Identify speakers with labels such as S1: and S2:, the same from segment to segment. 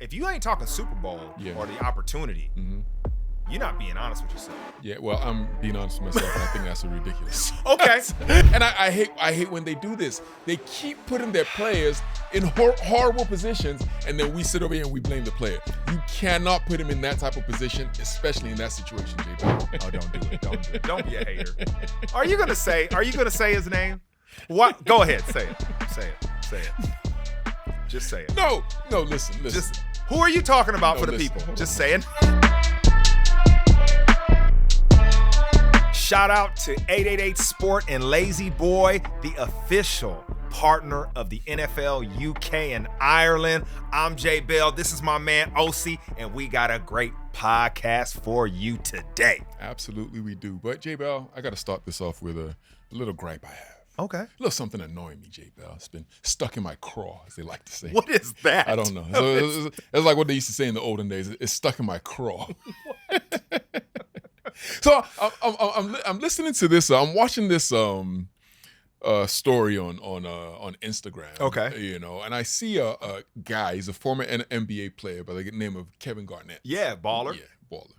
S1: if you ain't talking Super Bowl or the opportunity, you're not being honest with yourself.
S2: Yeah, well, I'm being honest with myself, and I think that's ridiculous.
S1: Okay.
S2: And I hate when they do this. They keep putting their players in horrible positions, and then we sit over here and we blame the player. You cannot put him in that type of position, especially in that situation, J.
S1: Oh, don't do it. Don't do it. Don't be a hater. Are you gonna say his name? What? Go ahead. Say it. Say it. Just say it.
S2: No, listen.
S1: Just, who are you talking about for the people? Just say it. Shout out to 888 Sport and Lazy Boy, the official partner of the NFL UK and Ireland. I'm Jay Bell. This is my man Osi, and we got a great podcast for you today.
S2: Absolutely, we do. But Jay Bell, I got to start this off with a little gripe I have.
S1: Okay.
S2: A little something annoying me, Jay Bell. It's been stuck in my craw, as they like to say.
S1: What is that?
S2: I don't know. So it's like what they used to say in the olden days. It's stuck in my craw. So I'm listening to this. I'm watching this story on Instagram.
S1: Okay.
S2: You know, and I see a guy. He's a former NBA player by the name of Kevin Garnett.
S1: Yeah, baller.
S2: Yeah, baller.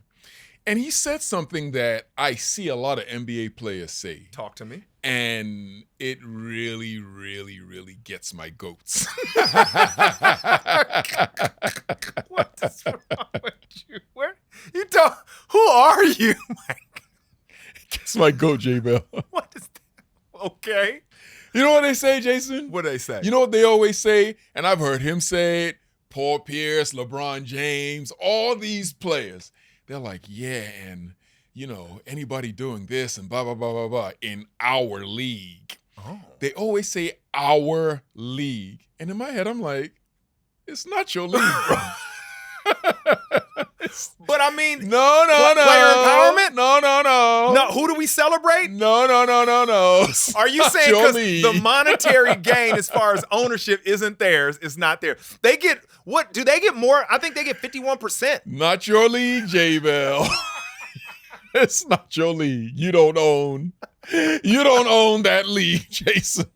S2: And he said something that I see a lot of NBA players say.
S1: Talk to me.
S2: And it really, really, really gets my goats.
S1: What is wrong with you? Who are you, Mike?
S2: It gets my goat, J Bell.
S1: What is that? Okay.
S2: You know what they say, Jason?
S1: What do they say?
S2: You know what they always say? And I've heard him say it. Paul Pierce, LeBron James, all these players. They're like, yeah, and you know, anybody doing this and blah, blah, blah, blah, blah in our league.
S1: Oh.
S2: They always say our league. And in my head, I'm like, it's not your league, bro.
S1: But I mean,
S2: no.
S1: Player empowerment?
S2: No.
S1: No, who do we celebrate?
S2: No.
S1: Are you saying because the monetary gain as far as ownership isn't theirs, is not there? They get, what, do they get more? I think they get 51%.
S2: Not your league, J Bell. It's not your league. You don't own that league, Jason.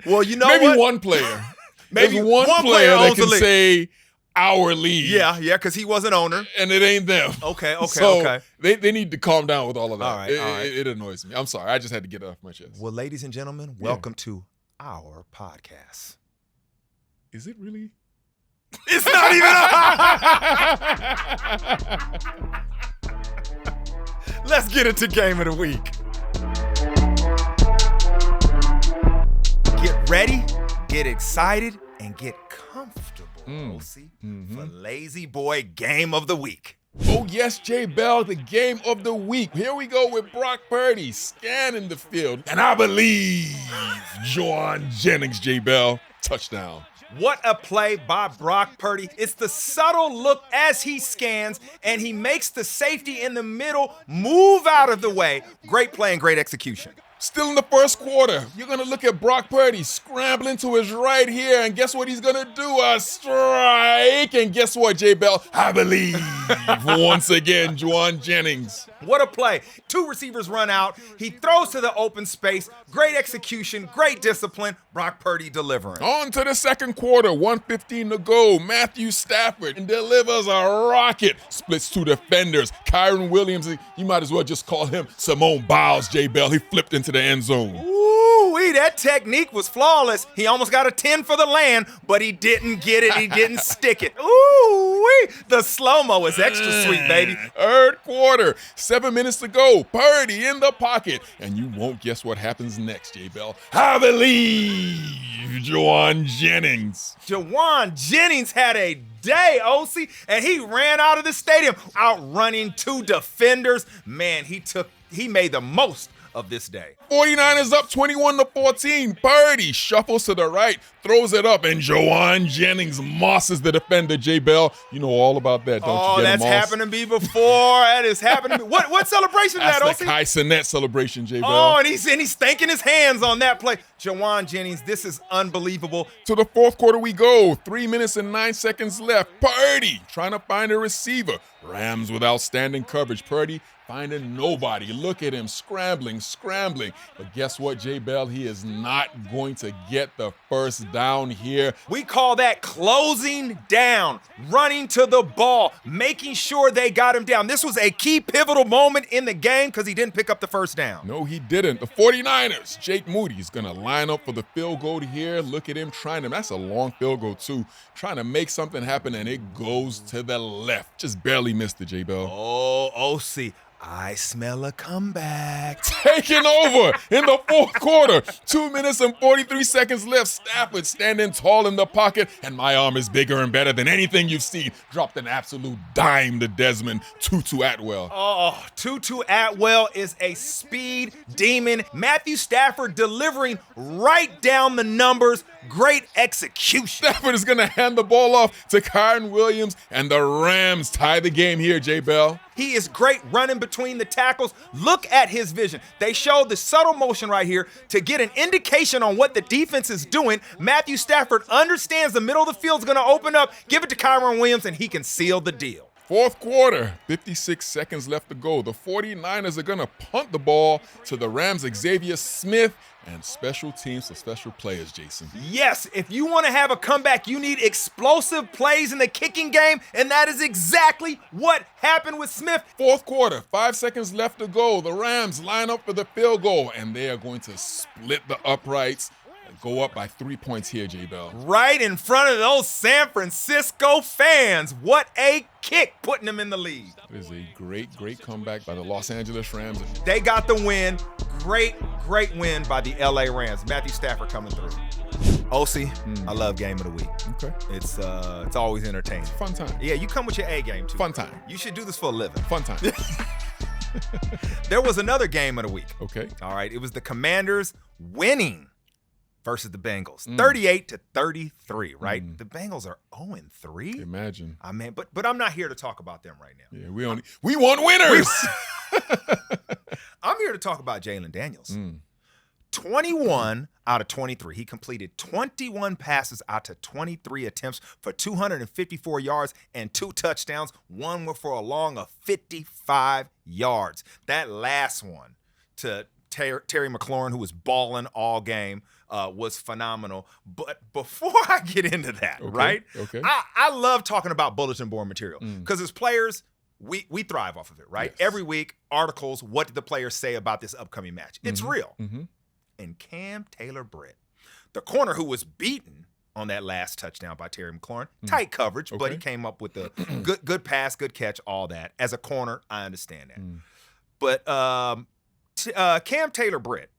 S1: Well, you know
S2: maybe
S1: what?
S2: one player.
S1: Maybe
S2: There's one player that can say our league.
S1: Yeah, because he was an owner.
S2: And it ain't them.
S1: Okay.
S2: So they need to calm down with all of that.
S1: All right.
S2: It annoys me. I'm sorry. I just had to get it off my chest.
S1: Well, ladies and gentlemen, welcome to our podcast.
S2: Is it really?
S1: It's not even Let's get into Game of the Week. Get ready, get excited, and get comfortable, Osi, for Lazy Boy Game of the Week.
S2: Oh, yes, J Bell, the Game of the Week. Here we go with Brock Purdy scanning the field. And I believe Jauan Jennings, J Bell, touchdown.
S1: What a play by Brock Purdy. It's the subtle look as he scans, and he makes the safety in the middle move out of the way. Great play and great execution.
S2: Still in the first quarter, you're going to look at Brock Purdy scrambling to his right here, and guess what he's going to do? A strike. And guess what, J Bell? I believe once again, Jauan Jennings.
S1: What a play. Two receivers run out. He throws to the open space. Great execution, great discipline. Brock Purdy delivering.
S2: On to the second quarter, 1:15 to go. Matthew Stafford delivers a rocket. Splits two defenders. Kyron Williams, you might as well just call him Simone Biles, J Bell. He flipped into the end zone.
S1: Ooh-wee, that technique was flawless. He almost got a 10 for the land, but he didn't get it. He didn't stick it. Ooh-wee, the slow-mo is extra sweet, baby.
S2: Third quarter, 7 minutes to go. Purdy in the pocket. And you won't guess what happens next, J Bell. I believe Jauan Jennings.
S1: Jauan Jennings had a day, Osi, and he ran out of the stadium, outrunning two defenders. Man, he made the most of this day.
S2: 49ers up 21-14. Purdy shuffles to the right, throws it up, and Jauan Jennings mosses the defender, J Bell. You know all about that, don't you?
S1: Oh, that's happened to me before. That is happening to me. What celebration is that, Osi?
S2: That's the Kai Cenat celebration, J Bell.
S1: Oh, and he's thanking his hands on that play. Jauan Jennings, this is unbelievable.
S2: To the fourth quarter we go. 3 minutes and 9 seconds left. Purdy trying to find a receiver. Rams with outstanding coverage. Purdy finding nobody. Look at him scrambling. But guess what, J. Bell? He is not going to get the first down here.
S1: We call that closing down, running to the ball, making sure they got him down. This was a key pivotal moment in the game because he didn't pick up the first down.
S2: No, he didn't. The 49ers, Jake Moody's going to line up for the field goal here. Look at him trying to, that's a long field goal too, trying to make something happen, and it goes to the left. Just barely missed it, J. Bell.
S1: Oh, Osi, I smell a comeback.
S2: Taking over in the fourth quarter. 2 minutes and 43 seconds left. Stafford standing tall in the pocket, and my arm is bigger and better than anything you've seen. Dropped an absolute dime to Desmond Tutu Atwell.
S1: Oh, Tutu Atwell is a speed demon. Matthew Stafford delivering right down the numbers. Great execution.
S2: Stafford is going to hand the ball off to Kyren Williams, and the Rams tie the game here, J. Bell.
S1: He is great running between the tackles. Look at his vision. They showed the subtle motion right here to get an indication on what the defense is doing. Matthew Stafford understands the middle of the field is going to open up. Give it to Kyren Williams, and he can seal the deal.
S2: Fourth quarter, 56 seconds left to go. The 49ers are going to punt the ball to the Rams' Xavier Smith, and special teams for special players, Jason.
S1: Yes, if you want to have a comeback, you need explosive plays in the kicking game, and that is exactly what happened with Smith.
S2: Fourth quarter, 5 seconds left to go. The Rams line up for the field goal, and they are going to split the uprights and go up by 3 points here, J. Bell.
S1: Right in front of those San Francisco fans. What a kick, putting them in the lead.
S2: It is a great comeback by the Los Angeles Rams.
S1: They got the win. Great win by the LA Rams. Matthew Stafford coming through. Osi, I love game of the week.
S2: Okay.
S1: It's always entertaining.
S2: Fun time.
S1: Yeah, you come with your A game too.
S2: Fun time.
S1: You should do this for a living.
S2: Fun time.
S1: There was another game of the week.
S2: Okay.
S1: All right. It was the Commanders winning versus the Bengals. 38-33, right? The Bengals are 0-3.
S2: Imagine.
S1: I mean, but I'm not here to talk about them right now.
S2: Yeah, we want winners.
S1: I'm here to talk about Jayden Daniels. 21 out of 23. He completed 21 passes out to 23 attempts for 254 yards and 2 touchdowns. One were for a long of 55 yards. That last one to Terry McLaurin, who was balling all game, was phenomenal. But before I get into that, right?
S2: Okay.
S1: I love talking about bulletin board material because as players, we thrive off of it, right?
S2: Yes.
S1: Every week, articles, what did the players say about this upcoming match? It's real. And Cam Taylor-Britt, the corner who was beaten on that last touchdown by Terry McLaurin, tight coverage, but he came up with a good pass, good catch, all that. As a corner, I understand that. But Cam Taylor-Britt,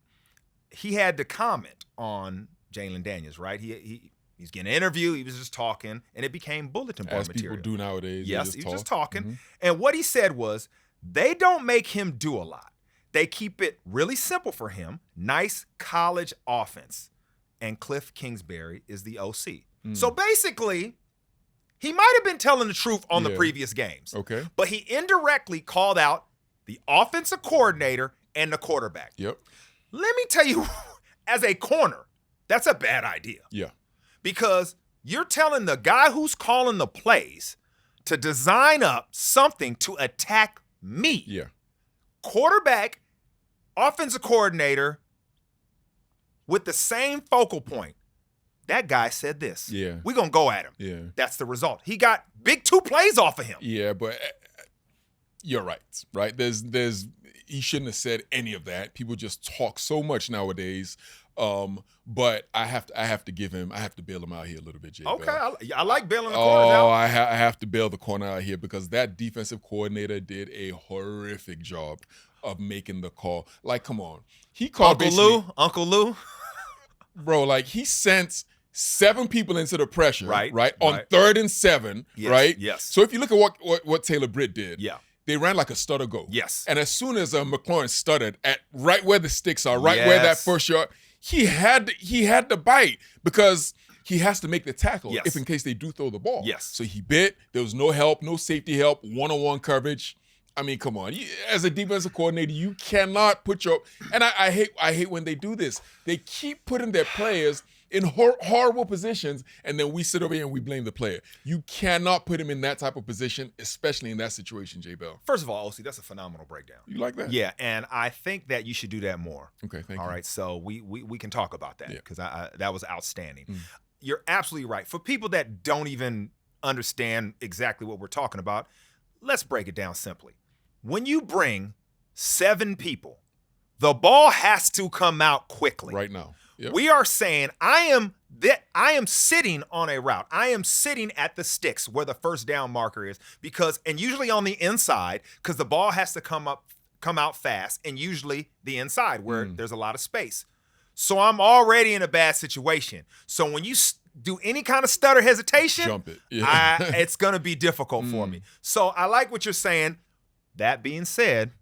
S1: he had to comment on Jayden Daniels, right? He's getting an interview. He was just talking, and it became bulletin board material.
S2: As people do nowadays.
S1: Yes, he's just talking. And what he said was, they don't make him do a lot. They keep it really simple for him. Nice college offense. And Cliff Kingsbury is the OC. So basically, he might have been telling the truth on the previous games.
S2: Okay.
S1: But he indirectly called out the offensive coordinator and the quarterback.
S2: Yep.
S1: Let me tell you, as a corner, that's a bad idea.
S2: Yeah.
S1: Because you're telling the guy who's calling the plays to design up something to attack me.
S2: Yeah.
S1: Quarterback, offensive coordinator, with the same focal point. That guy said this.
S2: Yeah.
S1: We're going to go at him.
S2: Yeah.
S1: That's the result. He got big 2 plays off of him.
S2: Yeah, but you're right. He shouldn't have said any of that. People just talk so much nowadays. But I have to bail him out here a little bit, Jay.
S1: Okay, I like bailing the corners out.
S2: I have to bail the corner out here because that defensive coordinator did a horrific job of making the call. Like, come on. He called
S1: Uncle Lou.
S2: Bro, like he sent 7 people into the pressure, right? On 3rd and 7,
S1: yes,
S2: right?
S1: Yes.
S2: So if you look at what Taylor-Britt did,
S1: they
S2: ran like a stutter go.
S1: Yes.
S2: And as soon as McLaurin stuttered at right where the sticks are, right where that first yard, he had to bite because he has to make the tackle if in case they do throw the ball.
S1: Yes.
S2: So he bit. There was no help, no safety help, one-on-one coverage. I mean, come on. As a defensive coordinator, you cannot put your – and I hate when they do this. They keep putting their players in horrible positions, and then we sit over here and we blame the player. You cannot put him in that type of position, especially in that situation, J. Bell.
S1: First of all, Osi, that's a phenomenal breakdown.
S2: You like that?
S1: Yeah, and I think that you should do that more.
S2: Okay, thank you.
S1: All right, so we can talk about that because that was outstanding.
S2: Mm.
S1: You're absolutely right. For people that don't even understand exactly what we're talking about, let's break it down simply. When you bring 7 people, the ball has to come out quickly.
S2: Right now. Yep.
S1: We are saying I am sitting on a route. I am sitting at the sticks where the first down marker is and usually on the inside because the ball has to come out fast, and usually the inside where there's a lot of space. So I'm already in a bad situation. So when you do any kind of stutter hesitation,
S2: jump it. Yeah.
S1: It's going to be difficult for me. So I like what you're saying. That being said,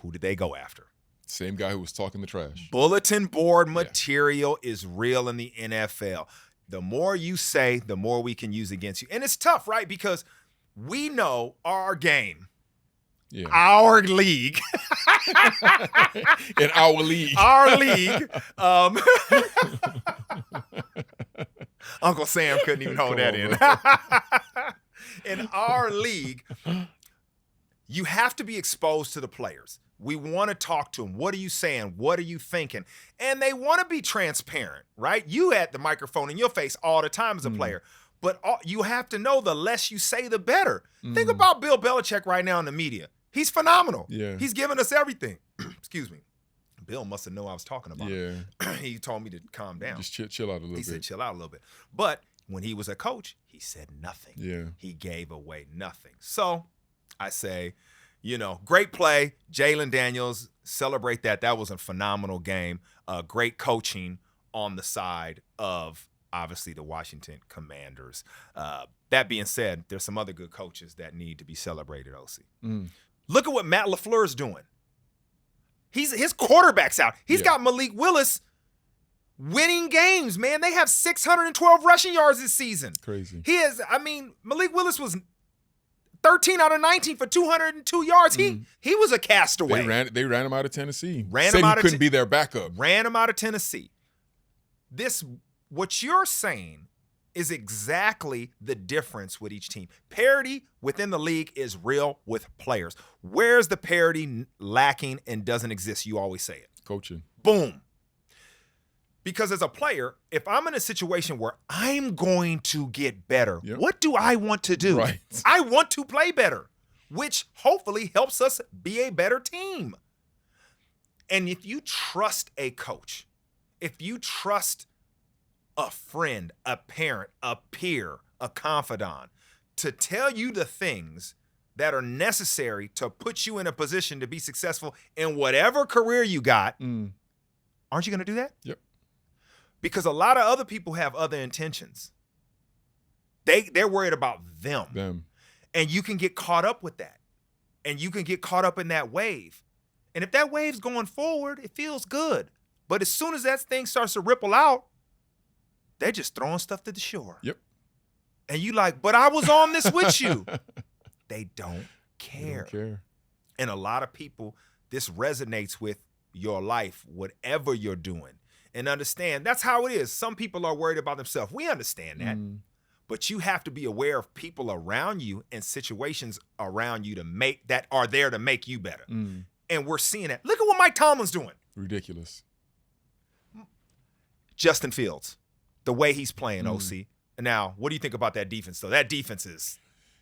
S1: who did they go after?
S2: Same guy who was talking the trash.
S1: Bulletin board material is real in the NFL. The more you say, the more we can use against you. And it's tough, right? Because we know our game. Yeah. Our league.
S2: In our league.
S1: Our league. Uncle Sam couldn't even hold that in. In our league, you have to be exposed to the players. We want to talk to them. What are you saying? What are you thinking? And they want to be transparent, right? You had the microphone in your face all the time as a player. But you have to know the less you say, the better. Think about Bill Belichick right now in the media. He's phenomenal.
S2: Yeah.
S1: He's giving us everything. Excuse me. Bill must have known I was talking about
S2: him.
S1: He told me to calm down.
S2: Just chill out a little bit.
S1: He said chill out a little bit. But when he was a coach, he said nothing.
S2: Yeah.
S1: He gave away nothing. So I say, great play. Jayden Daniels, celebrate that. That was a phenomenal game. Great coaching on the side of, obviously, the Washington Commanders. That being said, there's some other good coaches that need to be celebrated, Osi. Look at what Matt LaFleur is doing. His quarterback's out. He's got Malik Willis winning games, man. They have 612 rushing yards this season.
S2: Crazy.
S1: Malik Willis was 13 out of 19 for 202 yards. He was a castaway.
S2: They ran him out of Tennessee. He couldn't be their backup.
S1: Ran him out of Tennessee. What you're saying is exactly the difference with each team. Parity within the league is real with players. Where's the parity lacking and doesn't exist? You always say it.
S2: Coaching.
S1: Boom. Because as a player, if I'm in a situation where I'm going to get better, what do I want to do?
S2: Right.
S1: I want to play better, which hopefully helps us be a better team. And if you trust a coach, if you trust a friend, a parent, a peer, a confidant to tell you the things that are necessary to put you in a position to be successful in whatever career you got, aren't you going to do that?
S2: Yep.
S1: Because a lot of other people have other intentions. They're worried about them. And you can get caught up with that. And you can get caught up in that wave. And if that wave's going forward, it feels good. But as soon as that thing starts to ripple out, they're just throwing stuff to the shore.
S2: Yep.
S1: And you like, but I was on this with you. They don't care.
S2: They don't care.
S1: And a lot of people, this resonates with your life, whatever you're doing. And understand, that's how it is. Some people are worried about themselves. We understand that. But you have to be aware of people around you and situations around you that are there to make you better. And we're seeing that. Look at what Mike Tomlin's doing.
S2: Ridiculous.
S1: Justin Fields. The way he's playing, OC. Now, what do you think about that defense, though? That defense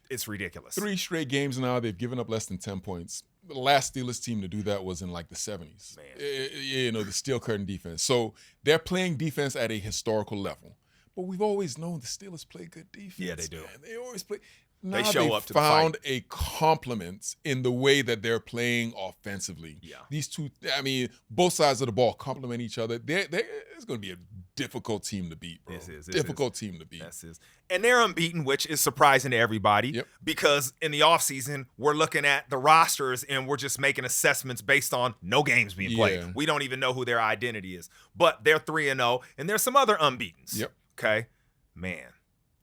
S1: it's ridiculous.
S2: 3 straight games now, they've given up less than 10 points. The last Steelers team to do that was in like the 70s.
S1: Man.
S2: The steel curtain defense. So they're playing defense at a historical level. But we've always known the Steelers play good defense.
S1: Yeah, they do.
S2: Man. They always play.
S1: Now
S2: They
S1: show up to the
S2: found
S1: fight.
S2: a complement in the way that they're playing offensively.
S1: Yeah.
S2: These two, both sides of the ball complement each other. It's going to be a difficult team to beat, bro. Difficult team to beat.
S1: And they're unbeaten, which is surprising to everybody because in the offseason, we're looking at the rosters and we're just making assessments based on no games being played.
S2: Yeah.
S1: We don't even know who their identity is. But they're 3-0, and there's some other unbeatens.
S2: Yep.
S1: Okay? Man,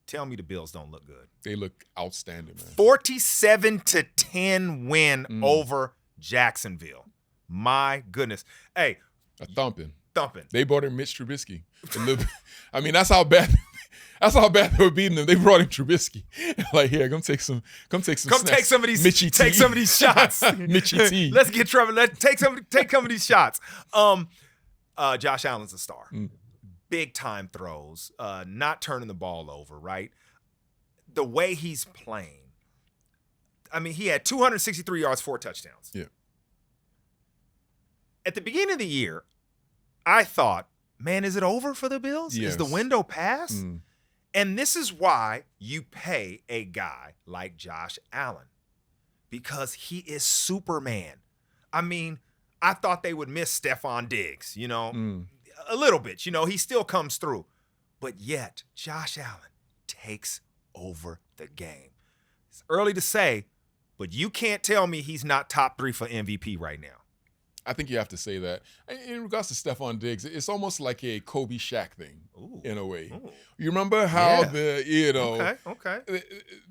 S1: tell me the Bills don't look good.
S2: They look outstanding, man.
S1: 47-10 win over Jacksonville. My goodness. Hey.
S2: A thumping.
S1: thumping.
S2: They brought in Mitch Trubisky. I mean, that's how bad they were beating them. They brought in Trubisky. Like, here, come take some snaps.
S1: Take some of these
S2: Mitchie
S1: take
S2: T.
S1: some of these shots.
S2: Mitchie T.
S1: Let's get Trevor. Let's take some of these shots. Josh Allen's a star. Big time throws, not turning the ball over, right? The way he's playing. I mean, he had 263 yards, 4 touchdowns.
S2: Yeah.
S1: At the beginning of the year, I thought, man, is it over for the Bills?
S2: Yes.
S1: Is the window past? And this is why you pay a guy like Josh Allen, because he is Superman. I mean, I thought they would miss Stephon Diggs, a little bit. He still comes through. But yet, Josh Allen takes over the game. It's early to say, but you can't tell me he's not top 3 for MVP right now.
S2: I think you have to say that. In regards to Stephon Diggs, it's almost like a Kobe Shaq thing. In a way. You remember how the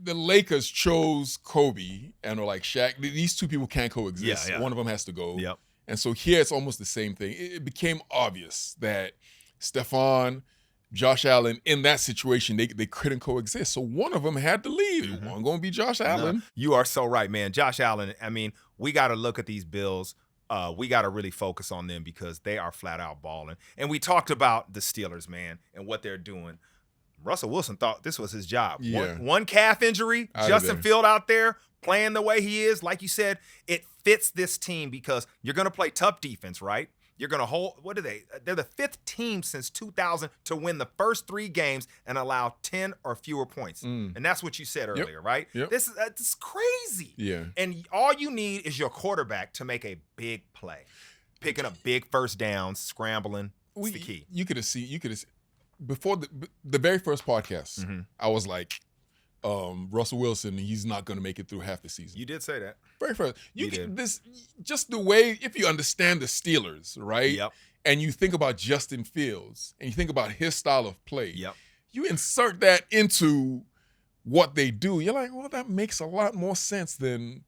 S2: Lakers chose Kobe and were like, Shaq, these two people can't coexist. One of them has to go.
S1: Yep.
S2: And so here it's almost the same thing. It became obvious that Stephon, Josh Allen, in that situation, they couldn't coexist. So one of them had to leave. It wasn't going to be Josh Allen.
S1: No, you are so right, man. Josh Allen, I mean, we got to look at these Bills. We got to really focus on them because they are flat out balling. And we talked about the Steelers, man, and what they're doing. Russell Wilson thought this was his job.
S2: Yeah.
S1: One calf injury, Justin Field out there playing the way he is. Like you said, it fits this team because you're going to play tough defense, right? You're going to hold, what are they? They're the 5th team since 2000 to win the first 3 games and allow 10 or fewer points. And that's what you said earlier, right?
S2: Yep.
S1: This is crazy.
S2: Yeah.
S1: And all you need is your quarterback to make a big play. Picking up big first downs, scrambling, is the key.
S2: You could have seen, before the very first podcast, I was like, Russell Wilson, he's not going to make it through half the season.
S1: You did say that.
S2: Very first. Just the way, if you understand the Steelers, right?
S1: Yep.
S2: And you think about Justin Fields and you think about his style of play.
S1: Yep.
S2: You insert that into what they do. You're like, well, that makes a lot more sense than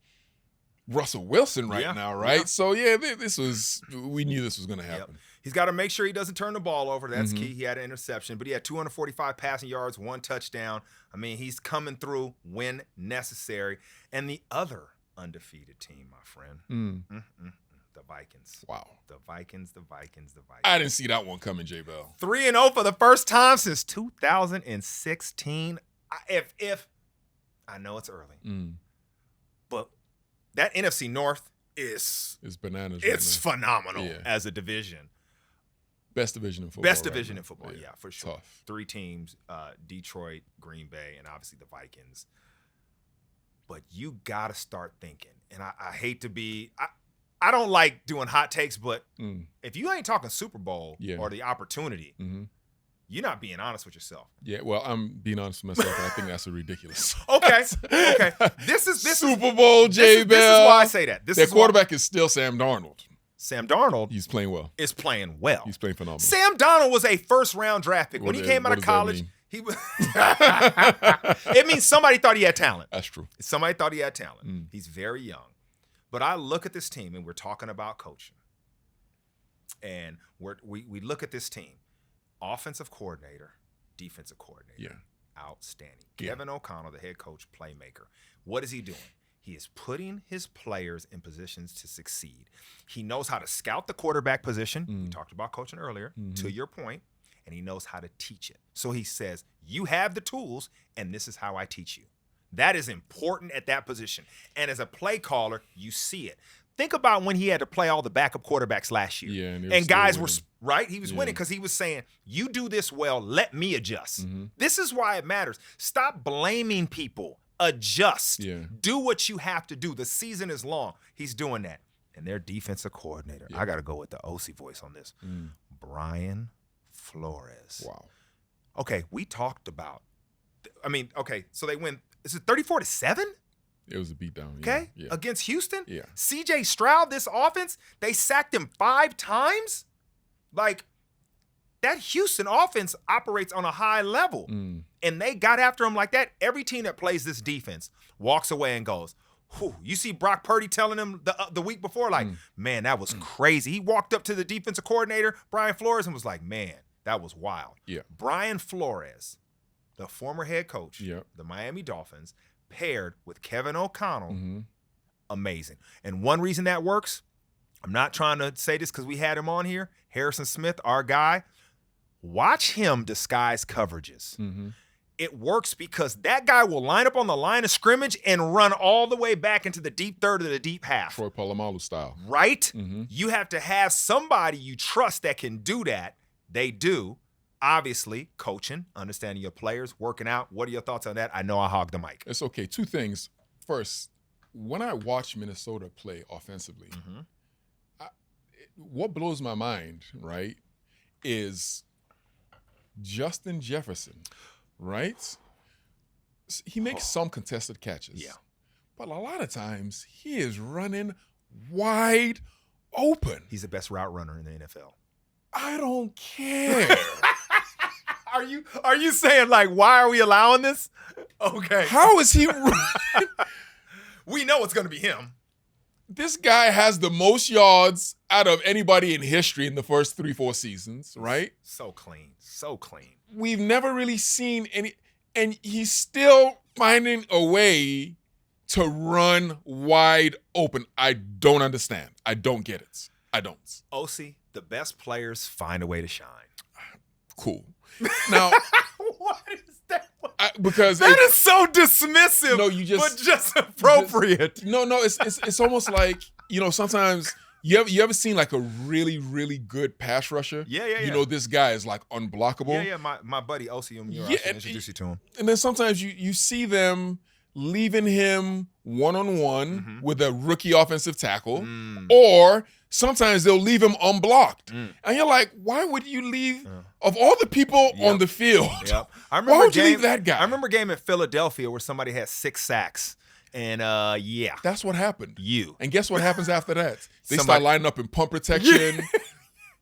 S2: Russell Wilson now, right? Yeah. So, we knew this was going to happen.
S1: Yep. He's got to make sure he doesn't turn the ball over. That's key. He had an interception, but he had 245 passing yards, 1 touchdown. I mean, he's coming through when necessary. And the other undefeated team, my friend, the Vikings.
S2: Wow.
S1: The Vikings.
S2: I didn't see that one coming, J. Bell.
S1: 3-0 for the first time since 2016. If I know it's early, but that NFC North is
S2: bananas.
S1: It's phenomenal as a division.
S2: Best division in football.
S1: Best division in football, yeah, for sure.
S2: Tough.
S1: 3 teams, Detroit, Green Bay, and obviously the Vikings. But you got to start thinking. And I hate to be I don't like doing hot takes, but if you ain't talking Super Bowl or the opportunity, you're not being honest with yourself.
S2: Yeah, well, I'm being honest with myself, and I think that's ridiculous.
S1: Okay. This
S2: Super Bowl, J. Bell.
S1: This is why I say that.
S2: Their quarterback is still Sam Darnold.
S1: Sam Darnold.
S2: He's playing well.
S1: Is playing well.
S2: He's playing phenomenal.
S1: Sam Darnold was a first-round draft pick. When he came out of college, he was it means somebody thought he had talent.
S2: That's true.
S1: Somebody thought he had talent. He's very young. But I look at this team, and we're talking about coaching. And we look at this team. Offensive coordinator, defensive coordinator.
S2: Yeah.
S1: Outstanding. Kevin O'Connell, the head coach, playmaker. What is he doing? He is putting his players in positions to succeed. He knows how to scout the quarterback position. We talked about coaching earlier, to your point, and he knows how to teach it. So he says, you have the tools, and this is how I teach you. That is important at that position. And as a play caller, you see it. Think about when he had to play all the backup quarterbacks last year.
S2: Yeah,
S1: and guys were, right? He was winning because he was saying, you do this well, let me adjust. This is why it matters. Stop blaming people. Adjust. Do what you have to do. The season is long. He's doing that. And their defensive coordinator, I got to go with the Osi voice on this, Brian Flores.
S2: Wow.
S1: Okay, we talked about, so they win, is it 34-7?
S2: It was a beatdown.
S1: Okay, against Houston?
S2: Yeah.
S1: C.J. Stroud, this offense, they sacked him 5 times? Like, that Houston offense operates on a high level. And they got after him like that. Every team that plays this defense walks away and goes, You see Brock Purdy telling him the week before, like, man, that was crazy. He walked up to the defensive coordinator, Brian Flores, and was like, man, that was wild.
S2: Yeah.
S1: Brian Flores, the former head coach, the Miami Dolphins, paired with Kevin O'Connell, amazing. And one reason that works, I'm not trying to say this because we had him on here, Harrison Smith, our guy, watch him disguise coverages. It works because that guy will line up on the line of scrimmage and run all the way back into the deep third of the deep half.
S2: Troy Polamalu style.
S1: Right? You have to have somebody you trust that can do that. They do. Obviously, coaching, understanding your players, working out. What are your thoughts on that? I know I hogged the mic.
S2: It's okay. Two things. First, when I watch Minnesota play offensively, what blows my mind, right, is Justin Jefferson. Right? He makes some contested catches.
S1: Yeah.
S2: But a lot of times he is running wide open.
S1: He's the best route runner in the NFL.
S2: I don't care.
S1: Are you saying, like, why are we allowing this? Okay.
S2: How is he running?
S1: We know it's going to be him.
S2: This guy has the most yards out of anybody in history in the first 3-4 seasons, right?
S1: So clean. So clean.
S2: We've never really seen any, and he's still finding a way to run wide open. I don't understand. I don't get it. I don't.
S1: Osi, the best players find a way to shine.
S2: Cool. Now,
S1: what is that?
S2: Because
S1: that is so dismissive.
S2: No, you just,
S1: but just appropriate.
S2: It's almost like, sometimes you ever seen like a really, really good pass rusher?
S1: Yeah.
S2: You know, this guy is like unblockable.
S1: Yeah. My buddy Osi Umenyiora, I should introduce you to him.
S2: And then sometimes you see them leaving him one-on-one with a rookie offensive tackle, or sometimes they'll leave him unblocked. And you're like, why would you leave, of all the people on the field, why would you leave that guy?
S1: I remember a game in Philadelphia where somebody had 6 sacks. And,
S2: that's what happened. And guess what happens after that? They start lining up in pump protection.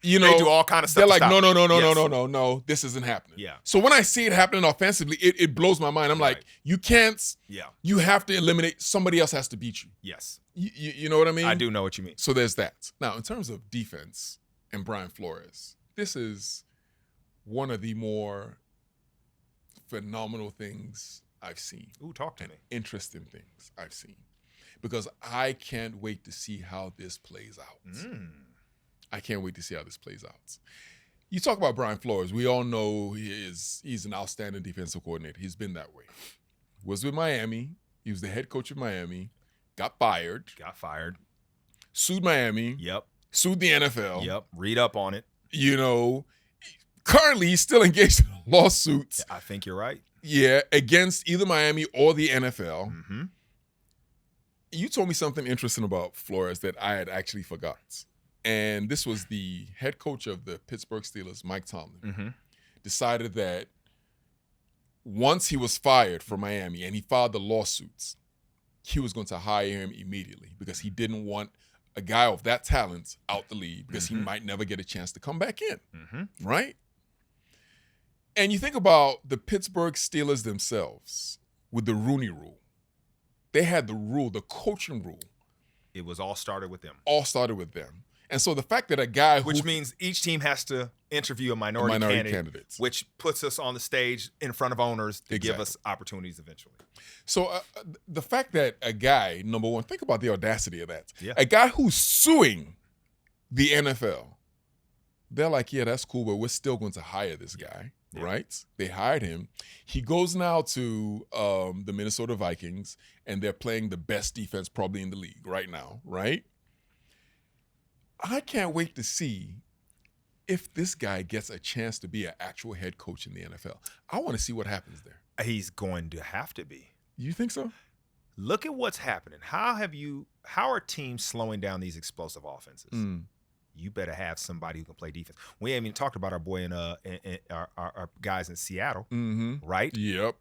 S2: They
S1: do all kind of stuff.
S2: They're like, no, this isn't happening.
S1: Yeah.
S2: So when I see it happening offensively, it blows my mind. I'm like, you can't.
S1: Yeah.
S2: You have to eliminate. Somebody else has to beat you.
S1: Yes.
S2: You know what I mean?
S1: I do know what you mean.
S2: So there's that. Now, in terms of defense and Brian Flores, this is one of the more phenomenal things I've seen.
S1: Ooh, talk to me.
S2: Interesting things I've seen. Because I can't wait to see how this plays out. I can't wait to see how this plays out. You talk about Brian Flores. We all know he's an outstanding defensive coordinator. He's been that way. Was with Miami. He was the head coach of Miami. Got fired. Sued Miami.
S1: Yep.
S2: Sued the NFL.
S1: Yep. Read up on it.
S2: Currently he's still engaged in lawsuits.
S1: I think you're right.
S2: Yeah, against either Miami or the NFL. You told me something interesting about Flores that I had actually forgot. And this was the head coach of the Pittsburgh Steelers, Mike Tomlin, decided that once he was fired from Miami and he filed the lawsuits, he was going to hire him immediately because he didn't want a guy of that talent out the league because he might never get a chance to come back in, right? And you think about the Pittsburgh Steelers themselves with the Rooney Rule. They had the rule, the coaching rule.
S1: It was all started with them.
S2: And so the fact that a guy
S1: which means each team has to interview a minority candidate, which puts us on the stage in front of owners to give us opportunities eventually.
S2: So the fact that a guy, number one, think about the audacity of that.
S1: Yeah.
S2: A guy who's suing the NFL, they're like, yeah, that's cool, but we're still going to hire this guy, right? They hired him. He goes now to the Minnesota Vikings, and they're playing the best defense probably in the league right now, right? I can't wait to see if this guy gets a chance to be an actual head coach in the NFL. I want to see what happens there.
S1: He's going to have to be.
S2: You think so?
S1: Look at what's happening. How are teams slowing down these explosive offenses? You better have somebody who can play defense. We haven't even talked about our boy in our guys in Seattle, right?
S2: Yep.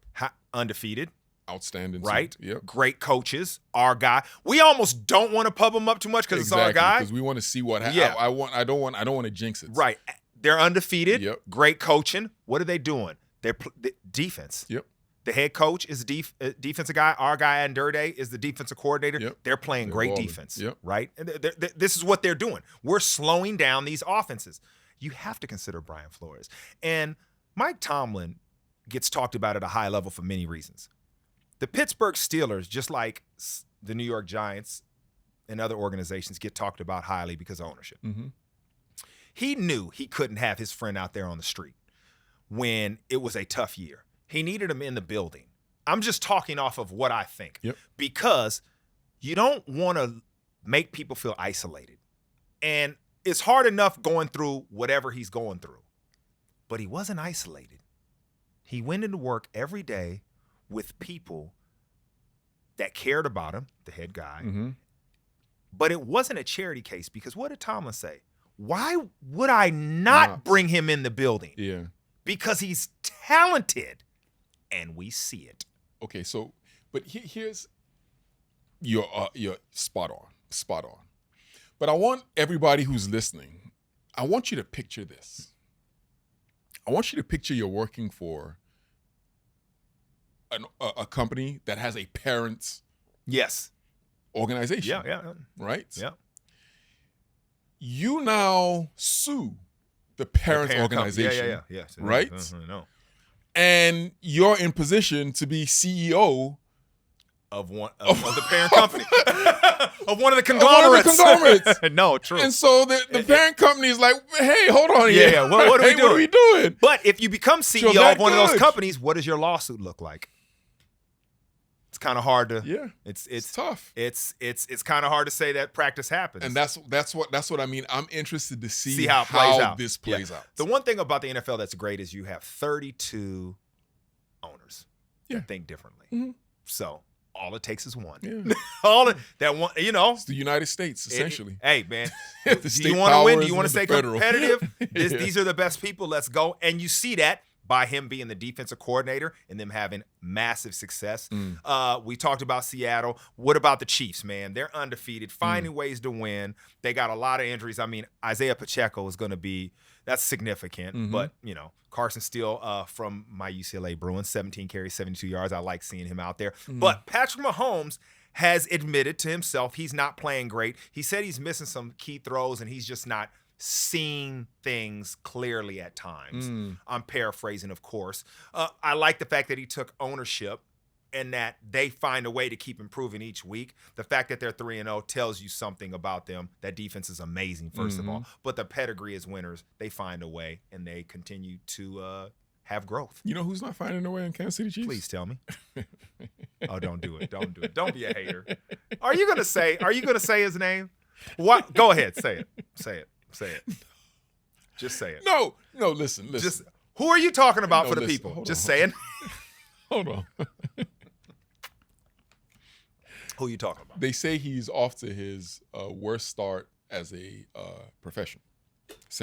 S1: Undefeated.
S2: Outstanding.
S1: Right?
S2: Yep.
S1: Great coaches. Our guy. We almost don't want to pub him up too much because it's our guy.
S2: Because we want to see what happens.
S1: Yeah.
S2: I don't want to jinx it.
S1: Right. They're undefeated.
S2: Yep.
S1: Great coaching. What are they doing? They're defense.
S2: Yep.
S1: The head coach is defensive guy. Our guy, Andurde, is the defensive coordinator.
S2: Yep.
S1: They're playing great defense,
S2: yep.
S1: right? And this is what they're doing. We're slowing down these offenses. You have to consider Brian Flores. And Mike Tomlin gets talked about at a high level for many reasons. The Pittsburgh Steelers, just like the New York Giants and other organizations, get talked about highly because of ownership.
S2: Mm-hmm.
S1: He knew he couldn't have his friend out there on the street when it was a tough year. He needed him in the building. I'm just talking off of what I think.
S2: Yep.
S1: Because you don't want to make people feel isolated. And it's hard enough going through whatever he's going through. But he wasn't isolated. He went into work every day with people that cared about him, the head guy.
S2: Mm-hmm.
S1: But it wasn't a charity case because what did Tomlin say? Why would I not bring him in the building?
S2: Yeah. Because
S1: he's talented. And we see it.
S2: Okay, so, but here's you're spot on. But I want everybody who's listening, I want you to picture this. I want you to picture you're working for a company that has a parents organization.
S1: Yeah.
S2: Right?
S1: Yeah.
S2: You now sue the parents organization.
S1: Yeah.
S2: Right?
S1: No.
S2: And you're in position to be CEO
S1: of the parent company. Of one of the conglomerates. No, true.
S2: And so the parent company is like, hey, hold on here.
S1: Yeah. What are we doing? But if you become CEO of one of those companies, what does your lawsuit look like? It's kind of hard to.
S2: Yeah.
S1: It's
S2: tough.
S1: It's kind of hard to say that practice happens.
S2: And that's what I mean. I'm interested to see
S1: how
S2: this plays out.
S1: The one thing about the NFL that's great is you have 32 owners that think differently.
S2: Mm-hmm.
S1: So all it takes is one.
S2: Yeah.
S1: That one,
S2: It's the United States, essentially.
S1: Hey, man.
S2: Do
S1: you want to win? Do you want to stay competitive? These are the best people. Let's go. And you see that by him being the defensive coordinator and them having massive success. We talked about Seattle. What about the Chiefs, man? They're undefeated, finding ways to win. They got a lot of injuries. I mean, Isaiah Pacheco is going to be – that's significant. But, Carson Steele from my UCLA Bruins, 17 carries, 72 yards. I like seeing him out there. But Patrick Mahomes has admitted to himself he's not playing great. He said he's missing some key throws and he's just not – seeing things clearly at times. I'm paraphrasing, of course. I like the fact that he took ownership and that they find a way to keep improving each week. The fact that they're 3-0 tells you something about them. That defense is amazing, first of all. But the pedigree is winners. They find a way, and they continue to have growth.
S2: You know who's not finding a way in Kansas City Chiefs?
S1: Please tell me. Oh, don't do it. Don't do it. Don't be a hater. Are you gonna say his name? What? Go ahead. Say it. Say it. Say it. Just say it.
S2: No, listen.
S1: Just who are you talking about for the people? Just say it.
S2: Hold on.
S1: Who are you talking about?
S2: They say he's off to his worst start as a professional.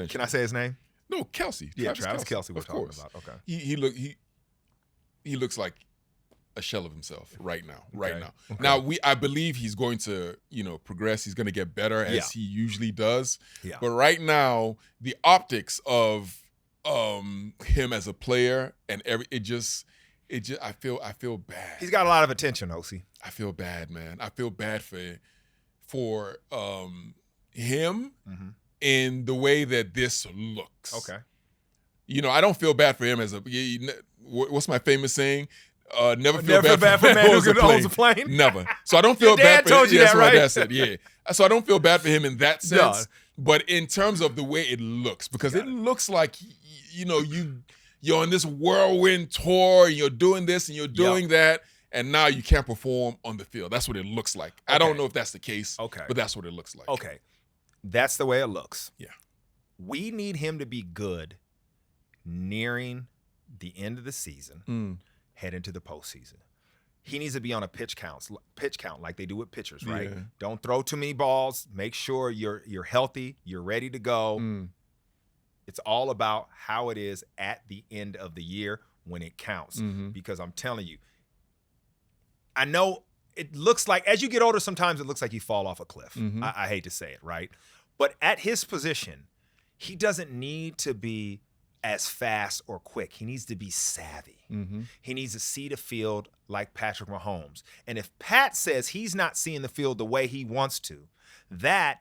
S1: Can I say his name?
S2: No, Kelce.
S1: Yeah, Travis Kelce we're talking about. Okay.
S2: He looks like a shell of himself right now.
S1: Okay.
S2: Now I believe he's going to, progress. He's going to get better as he usually does.
S1: Yeah.
S2: But right now, the optics of him as a player and I feel bad.
S1: He's got a lot of attention, Osi.
S2: I feel bad, man. I feel bad for him in the way that this looks.
S1: Okay.
S2: I don't feel bad for him as what's my famous saying? Never feel bad
S1: for a man who owns a plane.
S2: Never. So I don't feel bad for him.
S1: Told you that, right?
S2: That's what my dad said. Yeah. So I don't feel bad for him in that sense. No. But in terms of the way it looks, because it looks like you're on this whirlwind tour, and you're doing this and you're doing that, and now you can't perform on the field. That's what it looks like. Okay. I don't know if that's the case.
S1: Okay.
S2: But that's what it looks like.
S1: Okay. That's the way it looks.
S2: Yeah.
S1: We need him to be good nearing the end of the season. Head into the postseason. He needs to be on a pitch count like they do with pitchers, right?
S2: Yeah.
S1: Don't throw too many balls. Make sure you're healthy, you're ready to go. It's all about how it is at the end of the year when it counts. Because I'm telling you, I know it looks like as you get older, sometimes it looks like you fall off a cliff. I hate to say it, right? But at his position, he doesn't need to be as fast or quick. He needs to be savvy.
S2: Mm-hmm.
S1: He needs to see the field like Patrick Mahomes. And if Pat says he's not seeing the field the way he wants to, that